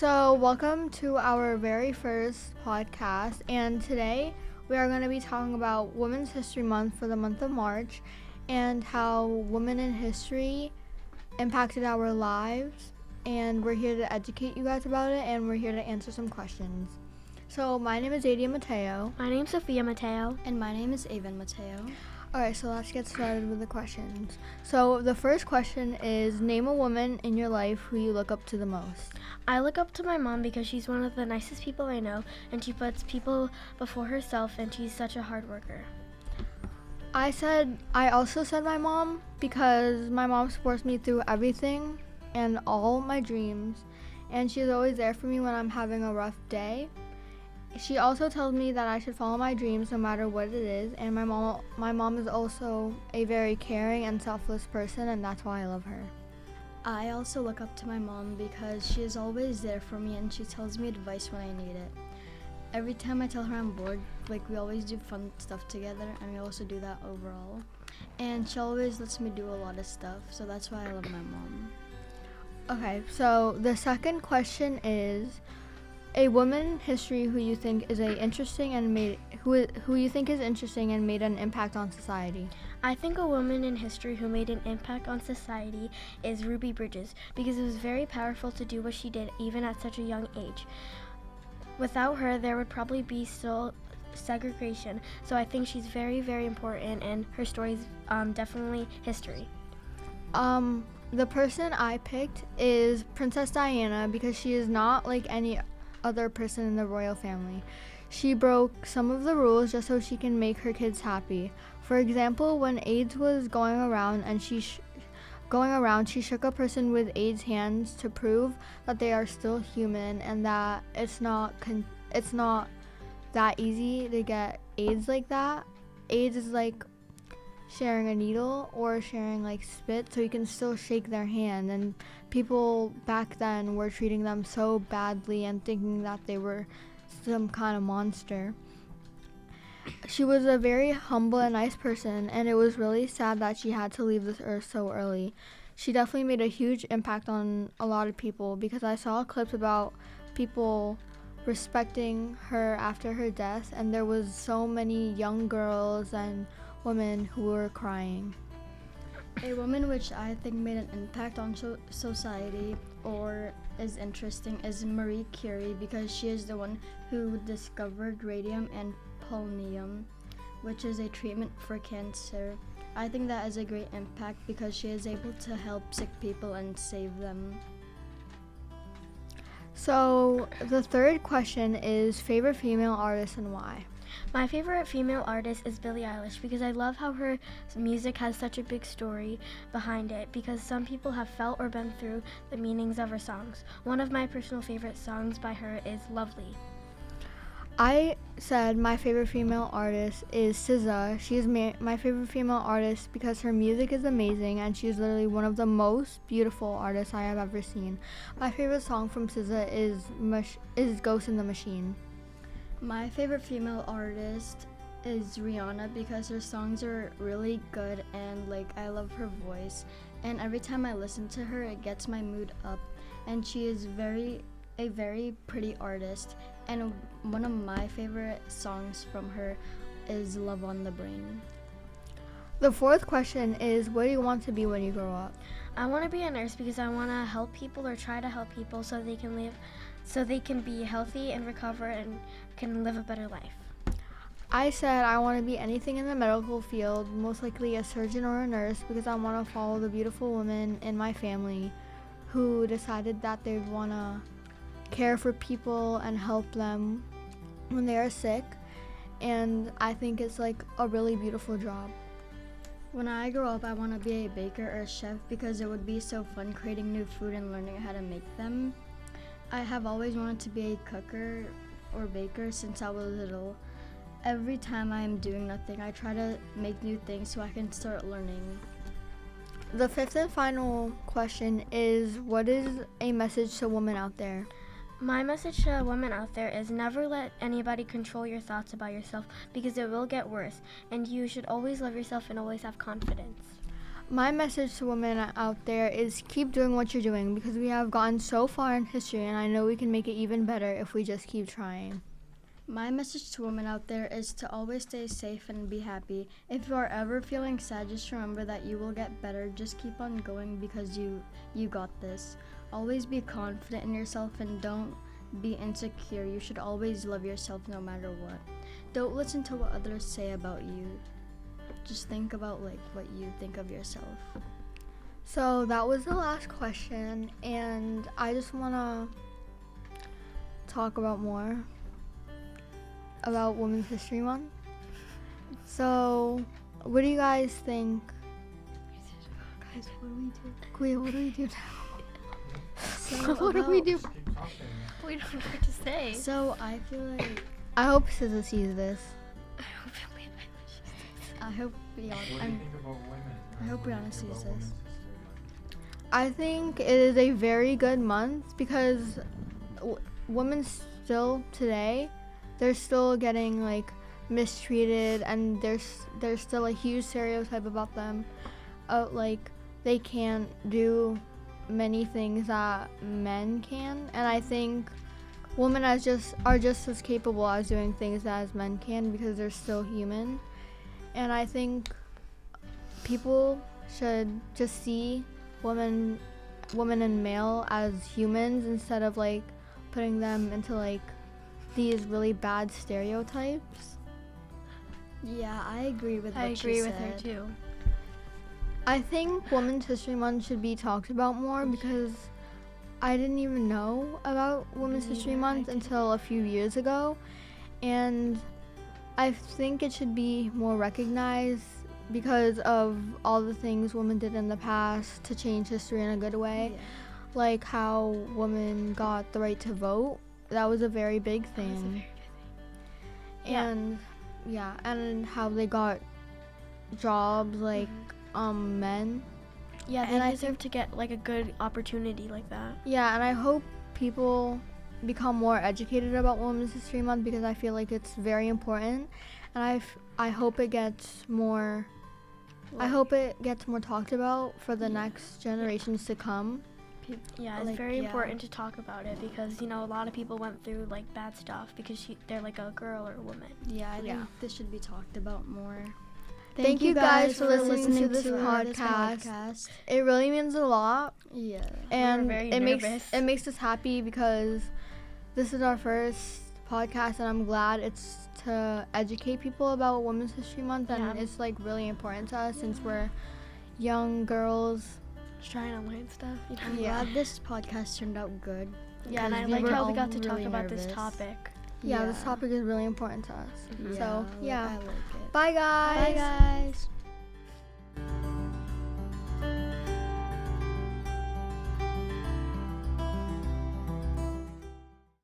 So, welcome to our very first podcast, and today we are going to be talking about Women's History Month for the month of March and how women in history impacted our lives. And we're here to educate you guys about it, and we're here to answer some questions. So, my name is Adia Mateo. My name's Sophia Mateo. And my name is Avienne Mateo. Alright, so let's get started with the questions. So, the first question is, name a woman in your life who you look up to the most. I look up to my mom because she's one of the nicest people I know, and she puts people before herself, and she's such a hard worker. I also said my mom because my mom supports me through everything and all my dreams, and she's always there for me when I'm having a rough day. She also tells me that I should follow my dreams no matter what it is, and my mom is also a very caring and selfless person, and that's why I love her. I also look up to my mom because she is always there for me and she tells me advice when I need it. Every time I tell her I'm bored, we always do fun stuff together, and we also do that overall. And she always lets me do a lot of stuff, so that's why I love my mom. Okay, so the second question is a woman in history who you think is interesting and made an impact on society. I think a woman in history who made an impact on society is Ruby Bridges, because it was very powerful to do what she did even at such a young age. Without her, there would probably be still segregation, so I think she's very, very important, and her story is definitely history. The person I picked is Princess Diana because she is not like any other person in the royal family. She broke some of the rules just so she can make her kids happy. For example, when AIDS was going around and she shook a person with AIDS hands to prove that they are still human and that it's not that easy to get AIDS like that. AIDS is like sharing a needle or sharing like spit, so you can still shake their hand, and people back then were treating them so badly and thinking that they were some kind of monster. She was a very humble and nice person, and it was really sad that she had to leave this earth so early. She definitely made a huge impact on a lot of people because I saw clips about people respecting her after her death, and there was so many young girls and women who were crying. A woman which I think made an impact on society or is interesting is Marie Curie, because she is the one who discovered radium and polonium, which is a treatment for cancer. I think that is a great impact because she is able to help sick people and save them. So the third question is favorite female artist and why. My favorite female artist is Billie Eilish because I love how her music has such a big story behind it, because some people have felt or been through the meanings of her songs. One of my personal favorite songs by her is Lovely. I said my favorite female artist is SZA. She is my favorite female artist because her music is amazing and she's literally one of the most beautiful artists I have ever seen. My favorite song from SZA is Ghost in the Machine. My favorite female artist is Rihanna because her songs are really good and I love her voice, and every time I listen to her it gets my mood up, and she is a very pretty artist, and one of my favorite songs from her is Love on the Brain. The fourth question is, what do you want to be when you grow up? I want to be a nurse because I want to help people or try to help people so they can be healthy and recover and can live a better life. I said I want to be anything in the medical field, most likely a surgeon or a nurse, because I want to follow the beautiful women in my family who decided that they want to care for people and help them when they are sick, and I think it's a really beautiful job. When I grow up, I want to be a baker or a chef because it would be so fun creating new food and learning how to make them. I have always wanted to be a cooker or baker since I was little. Every time I am doing nothing, I try to make new things so I can start learning. The fifth and final question is, what is a message to women out there? My message to women out there is never let anybody control your thoughts about yourself because it will get worse, and you should always love yourself and always have confidence. My message to women out there is keep doing what you're doing because we have gotten so far in history, and I know we can make it even better if we just keep trying. My message to women out there is to always stay safe and be happy. If you are ever feeling sad, just remember that you will get better. Just keep on going because you got this. Always be confident in yourself and don't be insecure. You should always love yourself no matter what. Don't listen to what others say about you. Just think about like what you think of yourself. So that was the last question, and I just want to talk about more about Women's History Month. So, what do you guys think? Guys, what do we do? Wait, what do we do now? So What do we do? We don't know what to say. So I feel like I hope SZA sees this. I hope What do you think about women? I hope What do you Brianna think sees about this. Women's History Month? I think it is a very good month because women still today, they're still getting like mistreated, and there's still a huge stereotype about them. Like they can't do many things that men can, and I think women are just as capable as doing things as men can because they're still human. And I think people should just see women and male as humans instead of like putting them into like these really bad stereotypes. yeah, I agree with what I agree she with her said. too. I think Women's History Month should be talked about more because I didn't even know about Women's Me History neither, Month I didn't. until a few years ago, and I think it should be more recognized because of all the things women did in the past to change history in a good way. Yeah. Like how women got the right to vote. That was a very big thing. Yeah. And yeah, and how they got jobs like men. Yeah, And they I deserve to get like a good opportunity like that. Yeah, and I hope people become more educated about Women's History Month because I feel like it's very important, and I hope it gets more. I hope it gets more talked about for the next generations to come. Yeah, it's Like, very yeah. important to talk about it because, you know, a lot of people went through like bad stuff because they're like a girl or a woman. Yeah, I Yeah. think this should be talked about more. Thank you guys for listening to this our podcast. It really means a lot, Yeah. and very it nervous. makes us happy because this is our first podcast, and I'm glad it's to educate people about Women's History Month, and Yeah. it's like really important to us since we're young girls. Just trying to learn stuff. You know? I'm Yeah. glad this podcast turned out good. Yeah, and I because like were how we all got to talk really about this nervous. topic. Yeah, this topic is really important to us. Mhm. So, yeah. I like it. Bye guys. Bye guys.